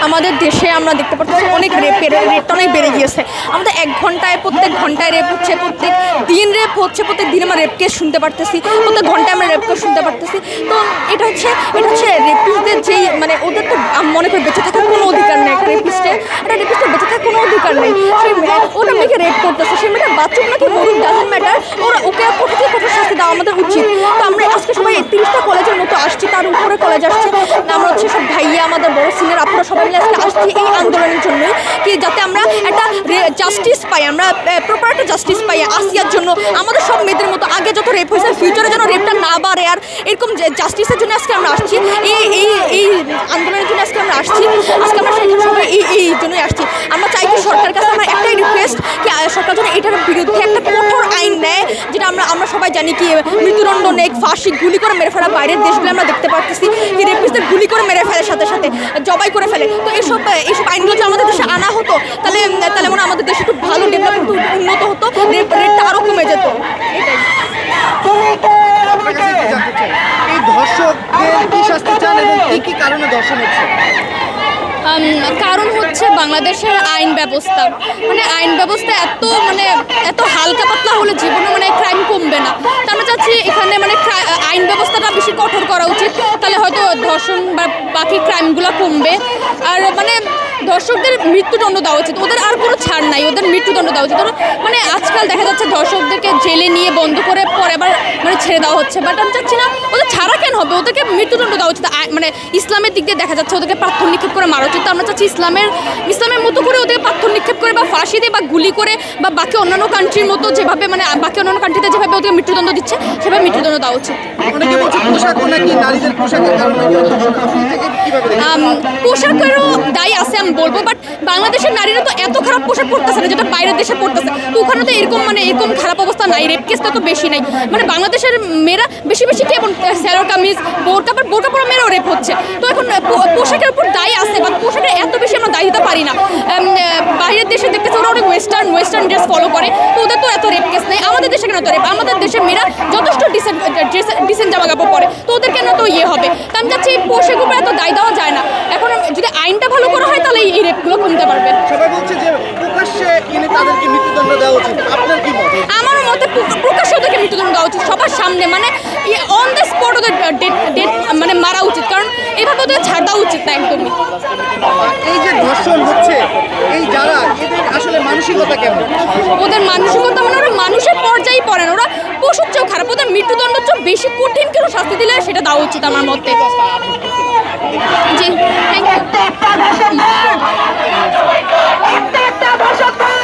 আমাদের দেশে আমরা দেখতে পাচ্ছি অনেক রেটটা অনেক বেড়ে গিয়েছে। আমাদের প্রত্যেক ঘন্টায় রেপ হচ্ছে, প্রত্যেক দিন রেপ হচ্ছে, প্রত্যেক দিন আমরা রেপ কেস শুনতে পারতেছি, প্রত্যেক ঘন্টায় আমরা রেপ কেস শুনতে পারতেছি। তো এটা হচ্ছে রেপিস্টদের যেই মানে ওদের তো মনে করে বেঁচে থাকার কোনো অধিকার নেই। একটা রেপিস্টের বেঁচে থাকার কোনো অধিকার নেই। ওটা মেয়েকে রেপ করতেছে, সেই মেয়েটা বাচ্চুক নাকি মরুক ডাজেন্ট ম্যাটার, ওকে কঠোর থেকে কঠোর শাস্তি দেওয়া আমাদের উচিত। তো আমরা আজকে সবাই 30টা কলেজের মতো আসছি, তার উপরে কলেজ আসছে, আমরা হচ্ছে সব ভাইয়া আমাদের বড় সিনিয়র আপনারা সবাই মিলে আজকে আসছি এই আন্দোলনের জন্যই, কি যাতে আমরা একটা জাস্টিস পাই, আমরা প্রপার একটা জাস্টিস পাই আসিয়ার জন্য। আমাদের সব মেয়েদের মতো আগে যত রেপ হয়েছে ফিউচারে যেন রেপটা না বাড়ে, আর এরকম জাস্টিসের জন্য আজকে আমরা আসছি, এই আন্দোলনের জন্য আজকে আমরা আসছি। আজকে আমরা সেখানে সবাই এই জন্যই আসছি। আমরা চাই কি সরকারের কাছে আমার একটাই রিকোয়েস্ট, কি সরকার যেন এটার বিরুদ্ধে একটা কঠোর আইন নেয়, যেটা আমরা সবাই জানি কি মৃত্যুদণ্ড নেই, ফাঁসি, গুলি করে মেরে ফেলা। বাইরের দেশগুলো আমরা দেখতে পাচ্ছি কি রেপিস্টদের গুলি করে মেরে ফেলে, সাথে সাথে জবাই করে ফেলে। তো এইসব আইনগুলো যদি আমাদের দেশে আনা হতো তাহলে মনে আমাদের দেশে খুব ভালো ডেভেলপ হতো, উন্নত হতো, রেটটা আরও কমে যেত। এই ধর্ষকদের কি শাস্তি চান এবং কি কারণে ধর্ষণ হচ্ছে? কারণ হচ্ছে বাংলাদেশের আইন ব্যবস্থা, আইন ব্যবস্থা এত হালকা পাতলা হলে জীবনে ক্রাইম কমবে না। তো আমরা চাচ্ছি এখানে আইন ব্যবস্থাটা বেশি কঠোর করা উচিত, তাহলে হয়তো ধর্ষণ বা বাকি ক্রাইমগুলো কমবে। আর ধর্ষকদের মৃত্যুদণ্ড দেওয়া উচিত, ওদের আর কোনো ছাড় নাই, ওদের মৃত্যুদণ্ড দেওয়া উচিত। আজকাল দেখা যাচ্ছে ধর্ষকদেরকে জেলে নিয়ে বন্ধ করে পরে আবার ছেড়ে দেওয়া হচ্ছে, বাট আমি চাচ্ছি না ওদের ছাড়া কেন হবে, ওদেরকে মৃত্যুদণ্ড দেওয়া উচিত। ইসলামের দিক দিয়ে দেখা যাচ্ছে ওদেরকে পাথর নিক্ষেপ করে মারা উচিত। তো আমরা চাচ্ছি ইসলামের মতো করে ওদেরকে পাথর নিক্ষেপ করে বা ফাঁসি দিয়ে বা গুলি করে বা বাকি অন্যান্য কান্ট্রির মতো যেভাবে বাকি অন্যান্য কান্ট্রিতে যেভাবে ওদেরকে মৃত্যুদণ্ড দিচ্ছে সেভাবে মৃত্যুদণ্ড দেওয়া উচিত। পোশাকেরও দায়ী আছে আমি বলবো, বাট বাংলাদেশের নারীরা তো এত খারাপ পোশাক পরতেছে না যেটা বাইরের দেশে পড়তেছে। তো ওখানে তো এরকম খারাপ অবস্থা নাই, রেপ কেসটা তো বেশি নাই। বাংলাদেশের মেয়েরা বেশি কেমন স্যালোর কামিজ, বোরকা পরা মেয়েরাও রেপ হচ্ছে। তো এখন পোশাকের উপর দায়ী আছে, বা পোশাকের এত বেশি আমরা দায়ী দিতে পারি না। বাইরের দেশে দেখতেছে ওরা অনেক ওয়েস্টার্ন ড্রেস ফলো করে, তো ওদের তো এত রেপ কেস নেই। আমাদের দেশে কেন তো রেপ? আমাদের দেশের মেয়েরা যথেষ্ট ডিসেন্ট জামা কাপড় পরে, তো ওদের কেন তো হবে? তো আমি চাচ্ছি পোশাকের উপর এত দায় দেওয়া যায় না। এখন যদি আইনটা ভালো করা হয় তাহলে এই রেপগুলো কমতে পারবে। সবাই বলছে যে প্রকাশ্যে এনে তাদেরকে মৃত্যুদণ্ড দেওয়া উচিত, আপনার কি মত? আমার মতে প্রকাশ্যে ওদেরকে মৃত্যুদণ্ড দেওয়া উচিত, সবার সামনে, অন দ্য স্পট ওদের ডেট মারা উচিত, কারণ এইভাবে ওদের ছাড় দেওয়া উচিত না একদমই। এই যে ধর্ষণ হচ্ছে, যারা এদের আসলে মানসিকতা কেমন? ওদের মানসিকতা ওরা মানুষের পর্যায়ে পড়ে না, ওরা পশুর চেয়েও খারাপ। ওদের মৃত্যুদণ্ড চেয়ে বেশি কঠিন কেউ শাস্তি দিলে সেটা দেওয়া উচিত আমার মতে। জি, থ্যাংক ইউ।